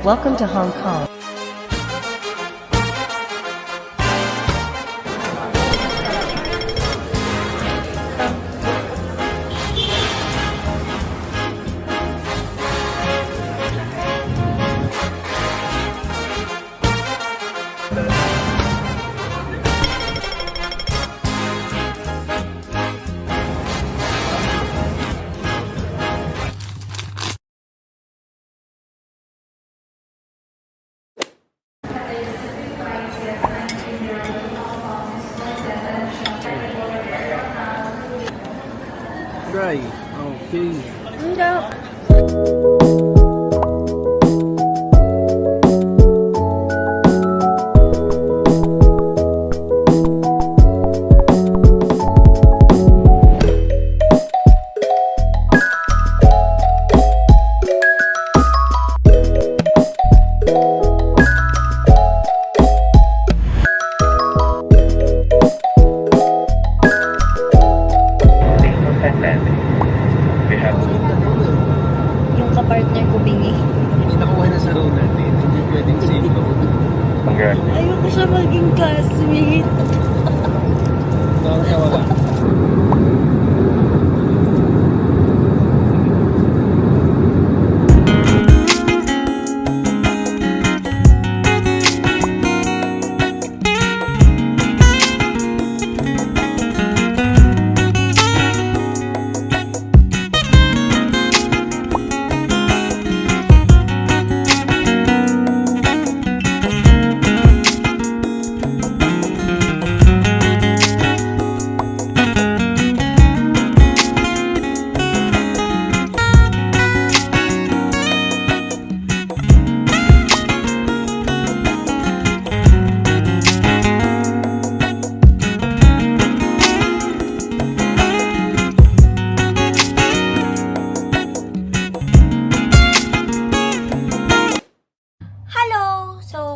Welcome to Hong Kong. Dry. Okay. Enggak. Yung kapartner ko bingi. Hindi nakuha na sa row natin. Hindi pwedeng safe road. Ayoko siya maging classmate. Tawag ka wala.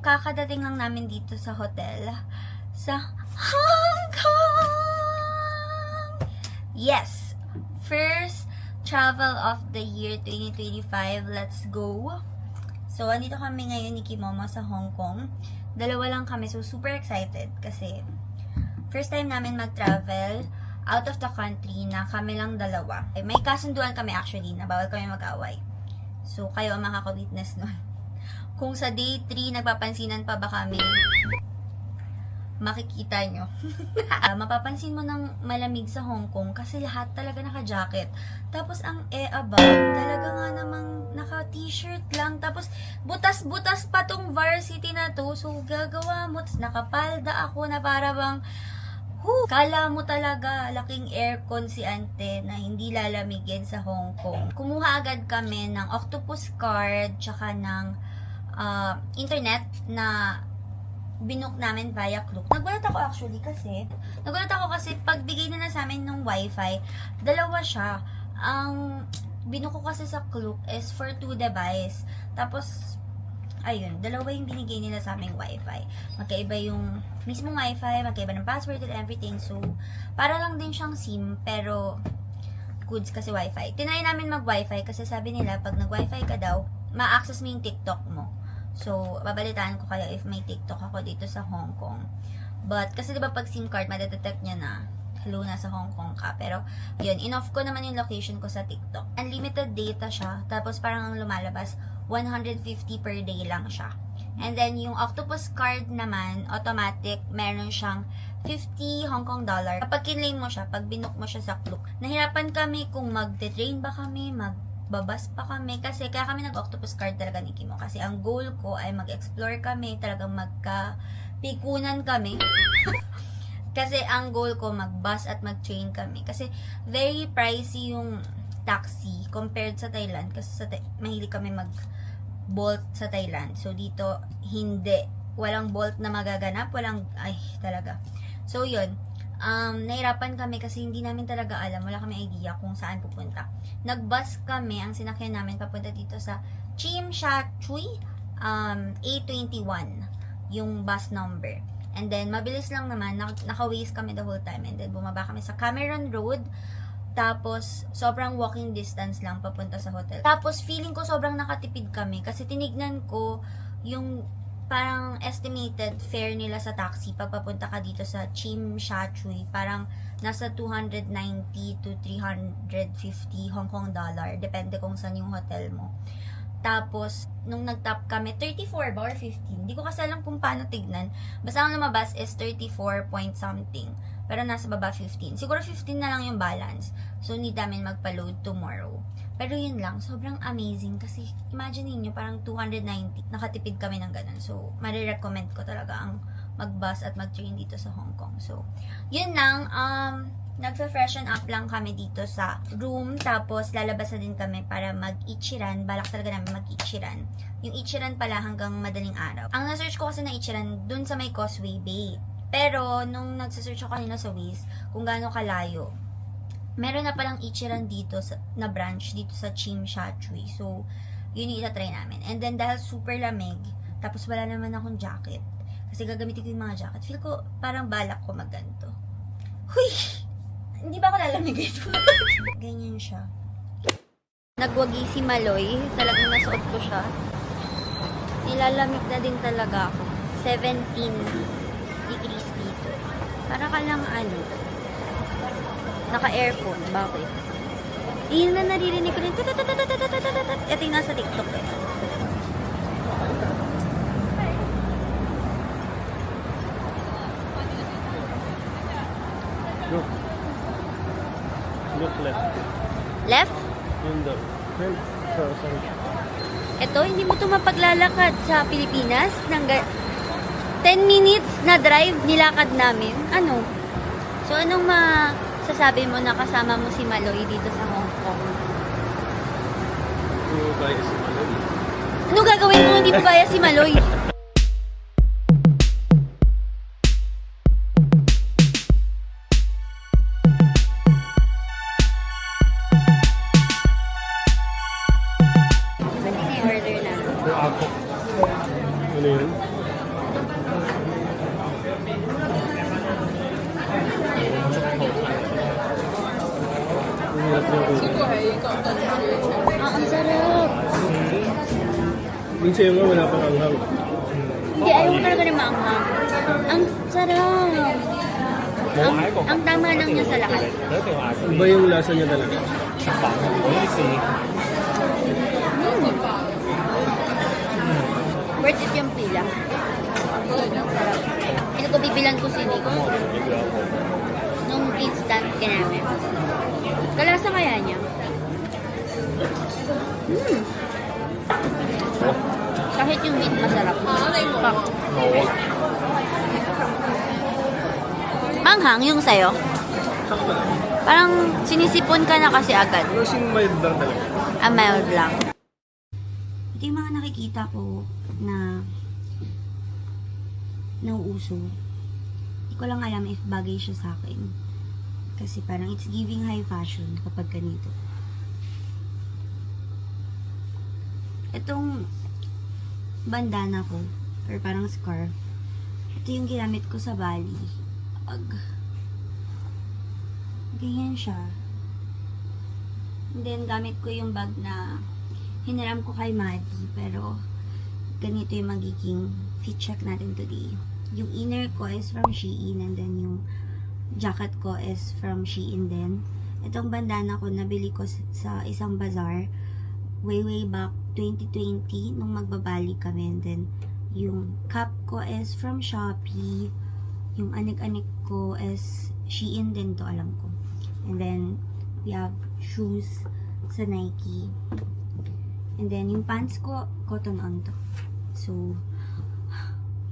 Kakadating lang namin dito sa hotel sa Hong Kong. Yes, first travel of the year 2025. Let's go. So, andito kami ngayon ni Kimomo sa Hong Kong. Dalawa lang kami, so super excited kasi first time namin mag-travel out of the country na kami lang dalawa. May kasunduan kami actually na bawal kami mag-away. So, kayo ang makaka-witness nun. Kung sa day 3, nagpapansinan pa ba kami, makikita nyo. Mapapansin mo ng malamig sa Hong Kong kasi lahat talaga naka-jacket. Tapos ang above, talaga nga namang naka-t-shirt lang. Tapos butas-butas pa tong varsity na to. So gagawa mo. Tapos nakapalda ako na para bang, kala mo talaga laking aircon si ante na hindi lalamigin sa Hong Kong. Kumuha agad kami ng octopus card tsaka ng internet na binook namin via Klook. Nagulat ako actually kasi pagbigay na sa amin ng wifi, dalawa siya. Ang binook ko kasi sa Klook is for 2 device. Tapos ayun, dalawa yung binigay nila sa aming wifi. Magkaiba yung mismong wifi, magkaiba ng password and everything. So, para lang din siyang SIM, pero goods kasi wifi. Tinry namin mag-wifi kasi sabi nila, pag nag-wifi ka daw, ma-access mo yung TikTok mo. So, babalitaan ko kayo if may TikTok ako dito sa Hong Kong. But, kasi diba pag SIM card, madedetect niya na hello, nasa Hong Kong ka. Pero, yun, in-off ko naman yung location ko sa TikTok. Unlimited data siya. Tapos, parang ang lumalabas, 150 per day lang siya. And then, yung octopus card naman, automatic, meron siyang 50 Hong Kong dollar. Kapag kinlaim mo siya, pag binook mo siya sa Klook, nahirapan kami kung mag-train ba kami, babas pa kami kasi kaya kami nag-octopus card talaga ni Kimo kasi ang goal ko ay mag-explore kami, talagang magka-pikunan kami kasi ang goal ko mag-bus at mag-train kami kasi very pricey yung taxi compared sa Thailand kasi mahilig kami mag-Bolt sa Thailand, so dito hindi, walang Bolt na magaganap, talaga. So yun, nahirapan kami kasi hindi namin talaga alam, wala kami idea kung saan pupunta. Nag-bus kami, ang sinakyan namin papunta dito sa Tsim Sha Tsui, A21, yung bus number. And then, mabilis lang naman, naka-waste kami the whole time. And then, bumaba kami sa Cameron Road, Tapos, sobrang walking distance lang papunta sa hotel. Tapos, feeling ko sobrang nakatipid kami kasi tinignan ko yung parang estimated fare nila sa taxi pag papunta ka dito sa Tsim Sha Tsui. Parang nasa 290 to 350 Hong Kong dollar. Depende kung saan yung hotel mo. Tapos, nung nag-top kami, 34 ba or 15? Hindi ko kasi alam kung paano tignan. Basta ang lumabas is 34 point something. Pero nasa baba 15. Siguro 15 na lang yung balance. So, need namin magpa-load tomorrow. Pero yun lang, sobrang amazing. Kasi, imagine niyo parang 290. Nakatipid kami ng ganun. So, marirecommend ko talaga ang mag-bus at mag-train dito sa Hong Kong. So, yun lang. Nagfe-freshen up lang kami dito sa room. Tapos, lalabas na din kami para mag-Ichiran. Balak talaga namin mag-Ichiran. Yung Ichiran pala hanggang madaling araw. Ang na-search ko kasi na Ichiran, dun sa may Causeway Bay. Pero, nung nagsasearch ako kanina sa Waze, kung gaano kalayo, meron na palang Ichiran dito na branch dito sa Tsim Sha Tsui. So, yun yung itatry namin. And then, dahil super lamig, tapos wala naman akong jacket. Kasi gagamitin ko yung mga jacket. Feel ko, parang balak ko magganto. Huy! Hindi ba ako lalamig ito? Ganyan siya. Nagwagi si Maloy. Talagang nasuot ko siya. Nilalamig na din talaga ako. 17 degrees dito. Para ka lang naka-airphone. Bakit? Yun na naririnig ko rin. Ito yung nasa TikTok eh. Look. Look left. Left? In the front. Sorry. Ito, hindi mo ito mapaglalakad sa Pilipinas. 10 minutes na drive nilakad namin. Ano? So, anong masasabi mo na kasama mo si Maloy dito sa Hong Kong? Puro ba is Maloy? Ano gagawin mo hindi mo kaya si Maloy? Order na. Ako. Ano yun? Ang sarap. Minsan yung nga wala pang anghang. Hindi, ayaw ko talaga na maanghang. Ang sarap. Ang tama lang niya sa lahat. Iba yung lasa niya talaga. Worth it yung pila. Ito ko bibilan ko si Nico. Nung instant kinamin. Kalasa kaya niya? Kahit yung meat masarap. Manghang yung sayo. Parang sinisipon ka na kasi agad. Kasing mild lang talaga. Mild lang. Ito yung mga nakikita ko na nauuso. Hindi ko lang alam if bagay siya sa akin. Kasi parang it's giving high fashion kapag ganito. Itong bandana ko, or parang scarf, ito yung ginamit ko sa Bali. Ganyan siya. And then, gamit ko yung bag na hiniram ko kay Maddie, pero ganito yung magiging fit check natin today. Yung inner ko is from Shein, and then yung jacket ko is from Shein din. Itong bandana ko, nabili ko sa isang bazaar way back 2020 nung magbabali kami. And then, yung cap ko is from Shopee. Yung anik-anik ko is Shein din to, alam ko. And then, we have shoes sa Nike. And then, yung pants ko, cotton on to. So,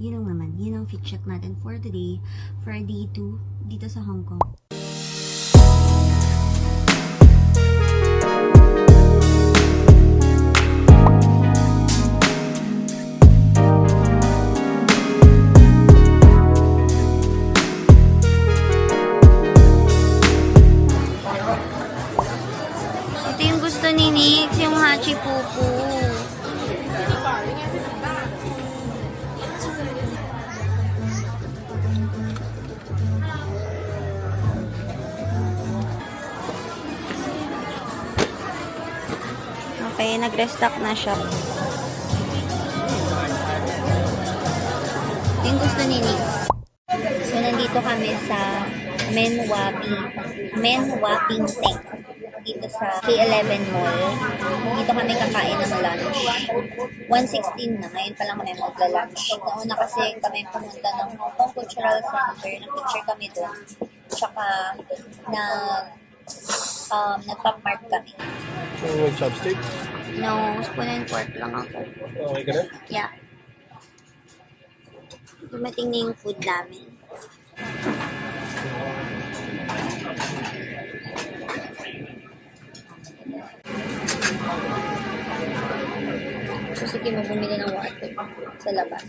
yun lang naman. Yun ang fit check natin for today. For day 2, dito sa Hong Kong. Ito yung gusto ni Nix, yung Hachi Pupu. nag-restock na siya. Yung gusto ni Nix. So, nandito kami sa Men Wapping Tank. Dito sa K11 Mall. Dito kami kakain ng lunch. 1:16 na. Ngayon pa lang kami magla-lunch. Nauna kasi kami pumunta ng Hong Kong Cultural Center. Nag-picture kami doon. Tsaka nag-pop-mart kami. So, chopstick? No, spoon and fork lang ako. Okay ka na? Yeah. Dumating na yung food namin. So, sige mo bumili ng water sa labas.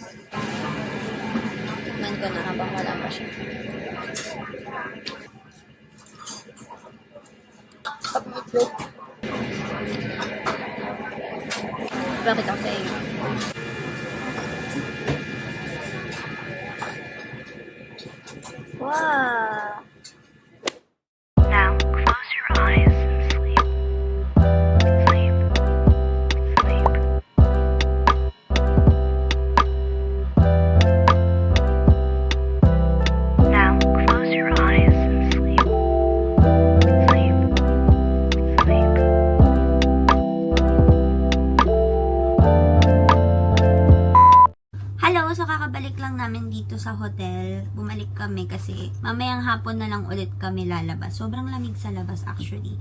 Tikman ko na habang wala pa siya. Bakit ako sa iyo? Wow! Now close your eyes and sleep. Sleep. Sleep. Now close your eyes and sleep. Sleep. Sleep. Hello! So, kakabalik lang namin dito sa hotel. Bumalik kami kasi mamayang hapon na lang ulit kami lalabas. Sobrang lamig sa labas actually.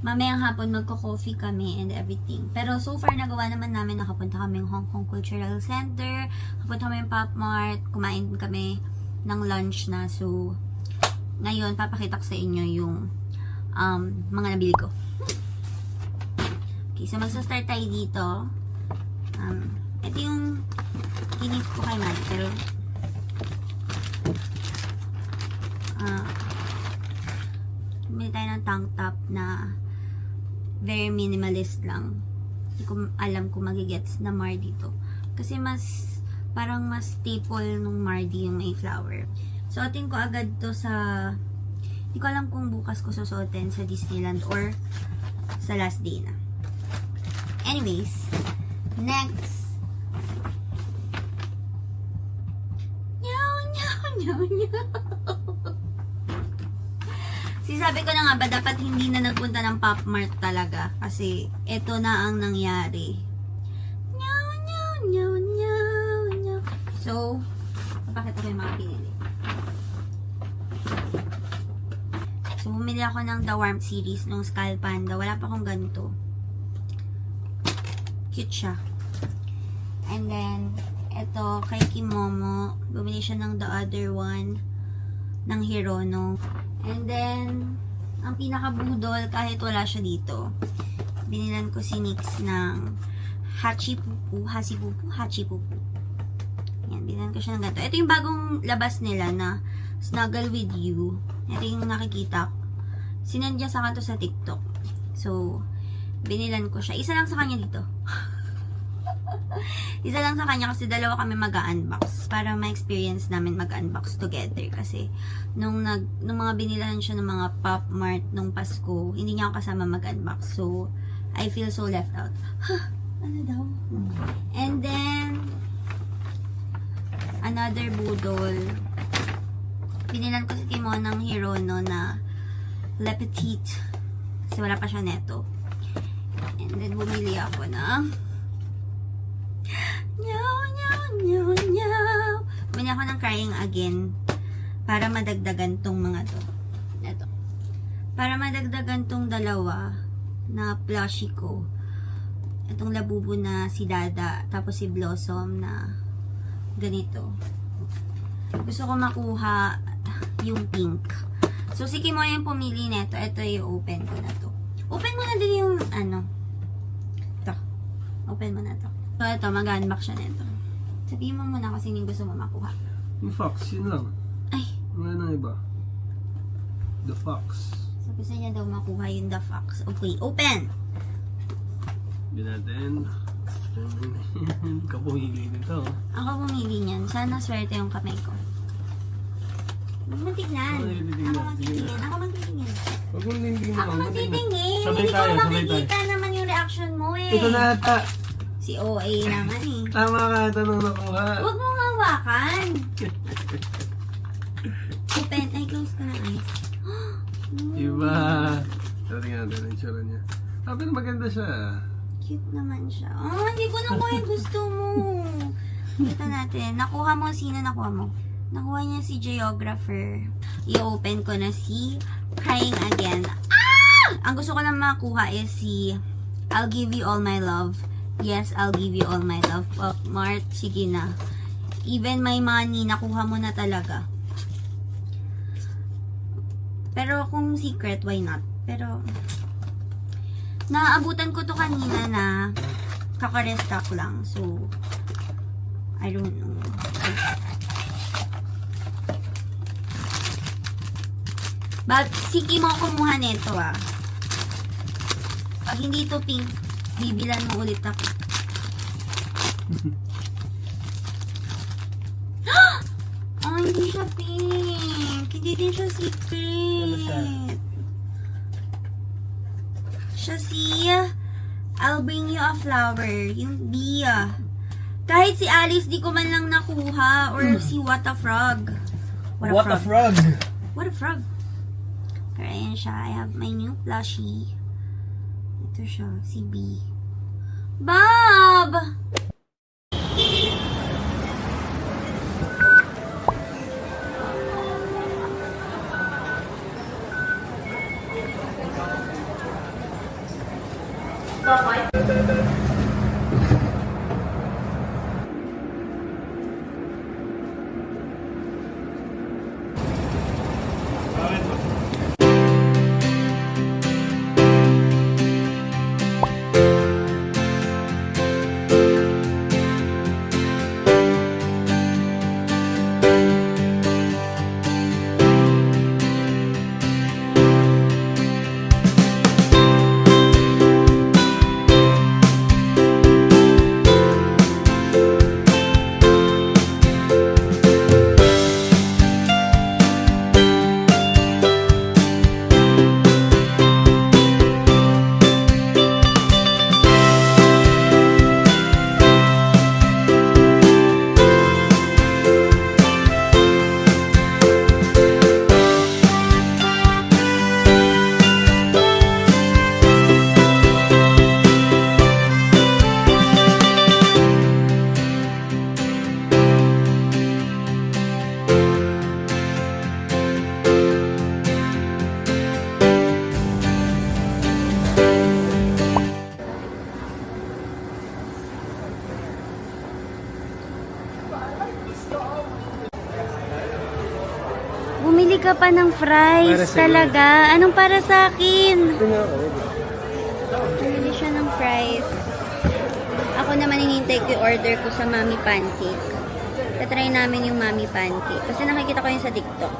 Mamayang hapon magko-coffee kami and everything. Pero so far nagawa naman namin, nakapunta kami ng Hong Kong Cultural Center, nakapunta kami ng Pop Mart, kumain kami ng lunch na. So, ngayon papakita ko sa inyo yung mga nabili ko. Okay, so magsa-start tayo dito. Ito yung kinis ko kay Mari, pero bumili tayo ng tank top na very minimalist lang. Hindi ko alam kung magigets na Mar dito. Kasi parang mas staple nung Mardi yung Mayflower. Suotin ko agad to sa, hindi ko alam kung bukas ko susuotin sa Disneyland or sa last day na. Anyways, next. Sabi ko na nga ba, dapat hindi na nagpunta ng Pop Mart talaga. Kasi, ito na ang nangyari. So, papakita ko yung mga pinili. So, bumili ako ng The Warmth series nung Skull Panda. Wala pa akong ganito. Cute siya. And then, ito, kay Kimomo, bumili siya ng the other one, ng Hirono. And then, ang pinaka-budol, kahit wala siya dito, binilan ko si Nix ng Hachipupu. Yan, binilan ko siya ng ganito. Ito yung bagong labas nila na Snuggle With You. Ito yung nakikita ko. Sinend niya sa akin to sa TikTok. So, binilan ko siya. Isa lang sa kanya dito. Isa lang sa kanya kasi dalawa kami mag-unbox para ma-experience namin mag-unbox together kasi nung mga binilahan siya ng mga Pop Mart nung Pasko, hindi niya ako kasama mag-unbox. So, I feel so left out. Ano daw? And then, another budol. Binilan ko si Kimon ng Hirono na Le Petit kasi wala pa siya neto. And then, bumili ako ng bumili ako ng Crying Again para madagdagan tong mga to. Ito. Para madagdagan tong dalawa na plushie ko. Itong Labubu na si Dada tapos si Blossom na ganito. Gusto ko makuha yung pink. So si Kimo yung pumili nito. Ito yung open ko na to. Open mo na din yung ano. Ito. Open mo na to. So, ito, mag-unbox siya nito. Sabihin mo muna kasi hindi gusto mo makuha. Yung Fox, yun lang. Ay. Wala nang iba. The Fox. So, gusto niya daw makuha yung The Fox. Okay, open! Hindi natin. Kapumili nito. Ako pumili niyan. Sana swerte yung kamay ko. Huwag mo tignan. Ako magtitingin. Huwag mong hindi mo. Ako magtitingin. Sabay Hindi ko tayo, sabay makikita naman yung reaction reaction mo eh. Ito na ata. Si OA naman eh. Tama ka, ito nang nakuha. Huwag mong hawakan. Open. Ay, close ka na, eyes. Iba. Tingnan natin ang itsura niya. Pero maganda siya. Cute naman siya. Oh, hindi ko nakuha yung gusto mo. Kita natin. Nakuha mo. Sino nakuha mo? Nakuha niya si Geographer. I-open ko na si Crying Again. Ah! Ang gusto ko lang makuha is si I'll Give You All My Love. Yes, I'll give you all my love. Oh, Mart, sige na. Even my money, nakuha mo na talaga. Pero kung secret, why not? Pero, naabutan ko to kanina na kaka-restock lang. So, I don't know. But, sige mo kumuha nito ah. Pag hindi to pink, bibilan mo ulit ako. Oh, hindi siya pink. Hindi din siya secret. Siya si I'll Bring You a Flower. Yung B. Kahit si Alice, di ko man lang nakuha. Or si What a Frog. What a frog! What a Frog. Pero ayan siya. I have my new plushie. Ito siya. Si B. Bob! Bumili ka pa ng fries. Para sa'yo. Talaga. Anong para sa akin? Ito na ako. Bumili siya ng fries. Ako naman hinihintay ko yung order ko sa Mami Pancake. Tatry namin yung Mami Pancake. Kasi nakikita ko yun sa TikTok.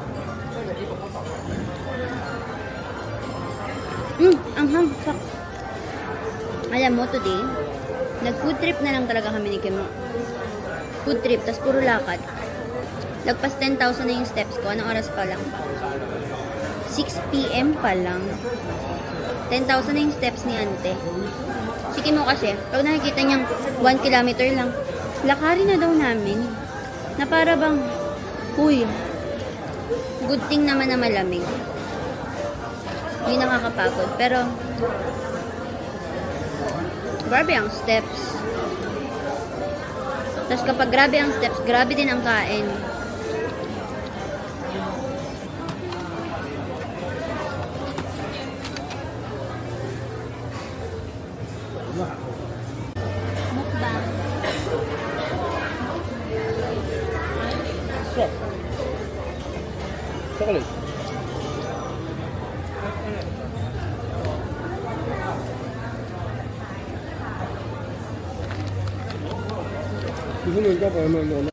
Anghang. Fuck. Alam mo, today, nag-food trip na lang talaga kami ni Kim. Food trip, tas puro lakad. Lagpas 10,000 na yung steps ko. Anong oras pa lang? 6 p.m. pa lang. 10,000 na yung steps ni Ante. Si Kim mo kasi, pag nakikita niyang 1 kilometer lang, lakarin na daw namin. Na para bang, huy, good thing naman na malamig. Hindi nakakapagod. Pero, grabe ang steps. Tapos kapag grabe ang steps, grabe din ang kain. Mukbang. Chocolate. Gusto mo ka pa naman